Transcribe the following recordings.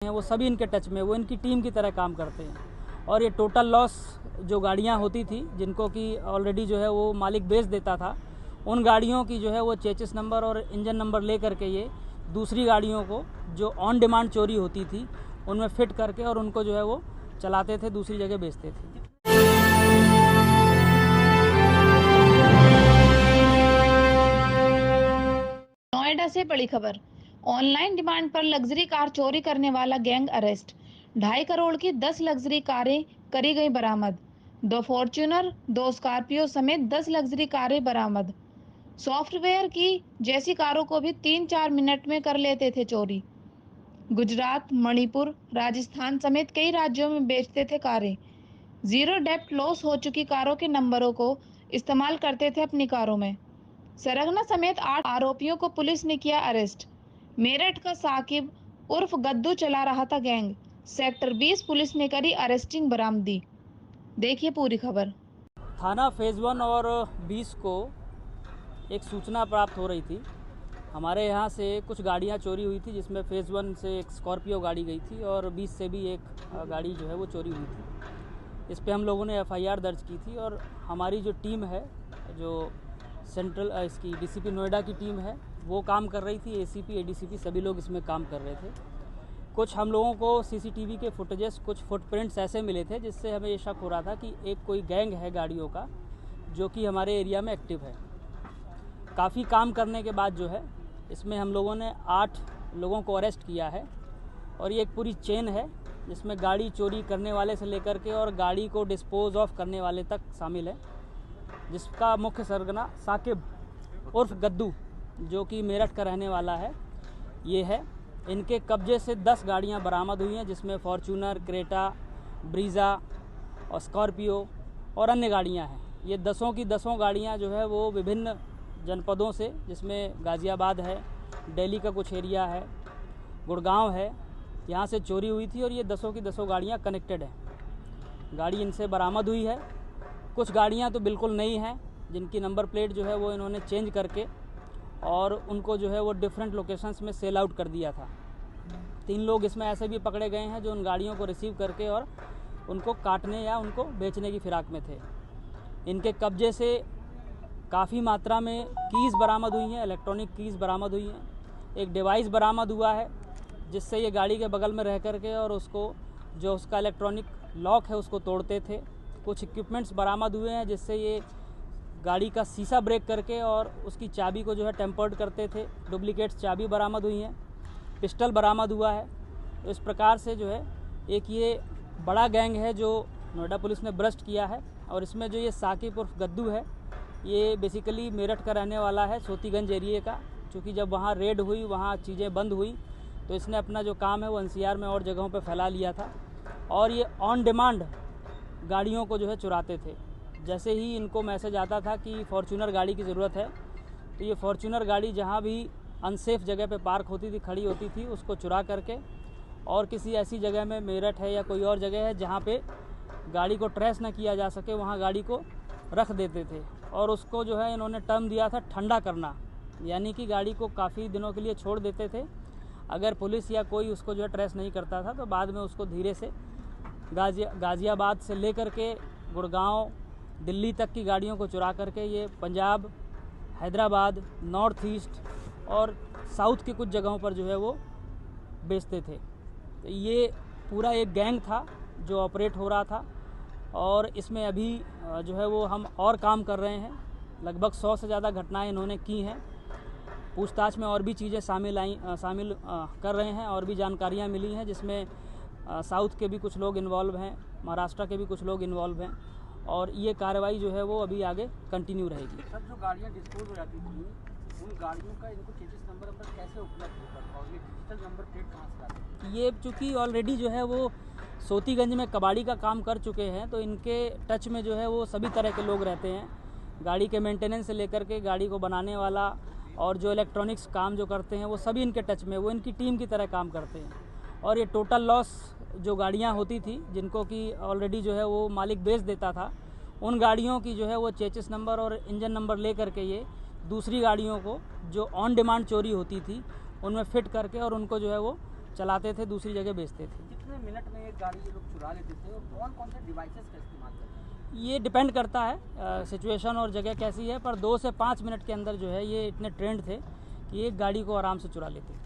हैं वो सभी इनके टच में, वो इनकी टीम की तरह काम करते हैं। और ये टोटल लॉस जो गाड़ियां होती थी जिनको कि ऑलरेडी जो है वो मालिक बेच देता था, उन गाड़ियों की जो है वो चेसिस नंबर और इंजन नंबर ले करके ये दूसरी गाड़ियों को जो ऑन डिमांड चोरी होती थी उनमें फिट करके और उनको जो है वो चलाते थे, दूसरी जगह बेचते थे। नोएडा से बड़ी खबर। ऑनलाइन डिमांड पर लग्जरी कार चोरी करने वाला गैंग अरेस्ट। 2.5 करोड़ की 10 लग्जरी कारें करी गई बरामद। 2 फॉर्च्यूनर, 2 स्कॉर्पियो समेत 10 लग्जरी कारें बरामद। सॉफ्टवेयर की जैसी कारों को भी 3-4 मिनट में कर लेते थे चोरी। गुजरात, मणिपुर, राजस्थान समेत कई राज्यों में बेचते थे कारें। जीरो डेप्ट लॉस हो चुकी कारों के नंबरों को इस्तेमाल करते थे अपनी कारों में। सरगना समेत 8 आरोपियों को पुलिस ने किया अरेस्ट। मेरठ का साकिब उर्फ गद्दू चला रहा था गैंग। सेक्टर 20 पुलिस ने करी अरेस्टिंग बरामदी। देखिए पूरी खबर। थाना फेज़ 1 और 20 को एक सूचना प्राप्त हो रही थी। हमारे यहाँ से कुछ गाड़ियाँ चोरी हुई थी, जिसमें फेज़ 1 से एक स्कॉर्पियो गाड़ी गई थी और 20 से भी एक गाड़ी जो है वो चोरी हुई थी। इस पे हम लोगों ने FIR दर्ज की थी और हमारी जो टीम है, जो सेंट्रल इसकी DCP नोएडा की टीम है, वो काम कर रही थी। ACP ADCP सभी लोग इसमें काम कर रहे थे। कुछ हम लोगों को CCTV के फुटेजेस, कुछ फुटप्रिंट्स ऐसे मिले थे जिससे हमें ये शक हो रहा था कि एक कोई गैंग है गाड़ियों का जो कि हमारे एरिया में एक्टिव है। काफ़ी काम करने के बाद जो है इसमें हम लोगों ने 8 लोगों को अरेस्ट किया है और ये एक पूरी चेन है जिसमें गाड़ी चोरी करने वाले से लेकर के और गाड़ी को डिस्पोज ऑफ करने वाले तक शामिल है, जिसका मुख्य सरगना साकिब उर्फ गद्दू जो कि मेरठ का रहने वाला है ये है। इनके कब्जे से 10 गाड़ियां बरामद हुई हैं, जिसमें फॉर्च्यूनर, क्रेटा, ब्रीज़ा और स्कॉर्पियो और अन्य गाड़ियां हैं। ये 10 की 10 गाड़ियां जो है वो विभिन्न जनपदों से, जिसमें गाज़ियाबाद है, दिल्ली का कुछ एरिया है, गुड़गांव है, यहाँ से चोरी हुई थी और ये 10 की 10 गाड़ियाँ कनेक्टेड हैं। गाड़ी इनसे बरामद हुई है। कुछ गाड़ियाँ तो बिल्कुल नई हैं जिनकी नंबर प्लेट जो है वो इन्होंने चेंज करके और उनको जो है वो डिफरेंट लोकेशंस में सेल आउट कर दिया था। 3 लोग इसमें ऐसे भी पकड़े गए हैं जो उन गाड़ियों को रिसीव करके और उनको काटने या उनको बेचने की फिराक में थे। इनके कब्जे से काफ़ी मात्रा में कीज़ बरामद हुई हैं, इलेक्ट्रॉनिक कीज़ बरामद हुई हैं। एक डिवाइस बरामद हुआ है जिससे ये गाड़ी के बगल में रह करके और उसको जो उसका इलेक्ट्रॉनिक लॉक है उसको तोड़ते थे। कुछ इक्विपमेंट्स बरामद हुए हैं जिससे ये गाड़ी का शीशा ब्रेक करके और उसकी चाबी को जो है टेम्पर्ड करते थे। डुप्लीकेट चाबी बरामद हुई हैं, पिस्टल बरामद हुआ है। तो इस प्रकार से जो है एक ये बड़ा गैंग है जो नोएडा पुलिस ने ब्रस्ट किया है। और इसमें जो ये साकिब उर्फ गद्दू है ये बेसिकली मेरठ का रहने वाला है, सोतीगंज एरिए का। चूँकि जब वहाँ रेड हुई, वहाँ चीज़ें बंद हुई, तो इसने अपना जो काम है वो NCR में और जगहों पे फैला लिया था और ये ऑन डिमांड गाड़ियों को जो है चुराते थे। जैसे ही इनको मैसेज आता था कि फॉर्च्यूनर गाड़ी की ज़रूरत है, तो ये फॉर्च्यूनर गाड़ी जहाँ भी अनसेफ जगह पे पार्क होती थी, खड़ी होती थी, उसको चुरा करके और किसी ऐसी जगह में, मेरठ है या कोई और जगह है जहाँ पे गाड़ी को ट्रेस न किया जा सके, वहाँ गाड़ी को रख देते थे। और उसको जो है इन्होंने टर्म दिया था ठंडा करना, यानी कि गाड़ी को काफ़ी दिनों के लिए छोड़ देते थे। अगर पुलिस या कोई उसको जो है ट्रेस नहीं करता था तो बाद में उसको धीरे से गाज़ियाबाद से लेकर के गुड़गांव, दिल्ली तक की गाड़ियों को चुरा करके ये पंजाब, हैदराबाद, नॉर्थ ईस्ट और साउथ की कुछ जगहों पर जो है वो बेचते थे। तो ये पूरा एक गैंग था जो ऑपरेट हो रहा था और इसमें अभी जो है वो हम और काम कर रहे हैं। लगभग 100 से ज़्यादा घटनाएं इन्होंने की हैं। पूछताछ में और भी चीज़ें शामिल कर रहे हैं और भी जानकारियां मिली हैं, जिसमें साउथ के भी कुछ लोग इन्वॉल्व हैं, महाराष्ट्र के भी कुछ लोग इन्वॉल्व हैं और ये कार्रवाई जो है वो अभी आगे कंटिन्यू रहेगी। सर, जो गाड़ियाँ डिस्पोज हो जाती थी उन गाड़ियों का इनको चेसिस नंबर कैसे उपलब्ध होता था और ये डिजिटल नंबर प्लेट कहाँ से आती थी? ये चूँकि ऑलरेडी जो है वो सोतीगंज में कबाड़ी का काम कर चुके हैं, तो इनके टच में जो है वो सभी तरह के लोग रहते हैं। गाड़ी के मेंटेनेंस से लेकर के गाड़ी को बनाने वाला और जो इलेक्ट्रॉनिक्स काम जो करते हैं वो सभी इनके टच में, वो इनकी टीम की तरह काम करते हैं। और ये टोटल लॉस जो गाड़ियां होती थी जिनको कि ऑलरेडी जो है वो मालिक बेच देता था, उन गाड़ियों की जो है वो चेसिस नंबर और इंजन नंबर ले करके ये दूसरी गाड़ियों को जो ऑन डिमांड चोरी होती थी उनमें फिट करके और उनको जो है वो चलाते थे, दूसरी जगह बेचते थे। कितने मिनट में एक गाड़ी ये लोग चुरा लेते थे और कौन कौन से डिवाइसेस का इस्तेमाल करते थे? ये डिपेंड करता है सिचुएशन और जगह कैसी है, पर 2 से 5 मिनट के अंदर जो है ये इतने ट्रेंड थे कि एक गाड़ी को आराम से चुरा लेते थे।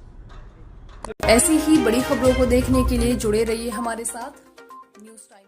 ऐसी ही बड़ी खबरों को देखने के लिए जुड़े रहिए हमारे साथ न्यूज़ टाइम।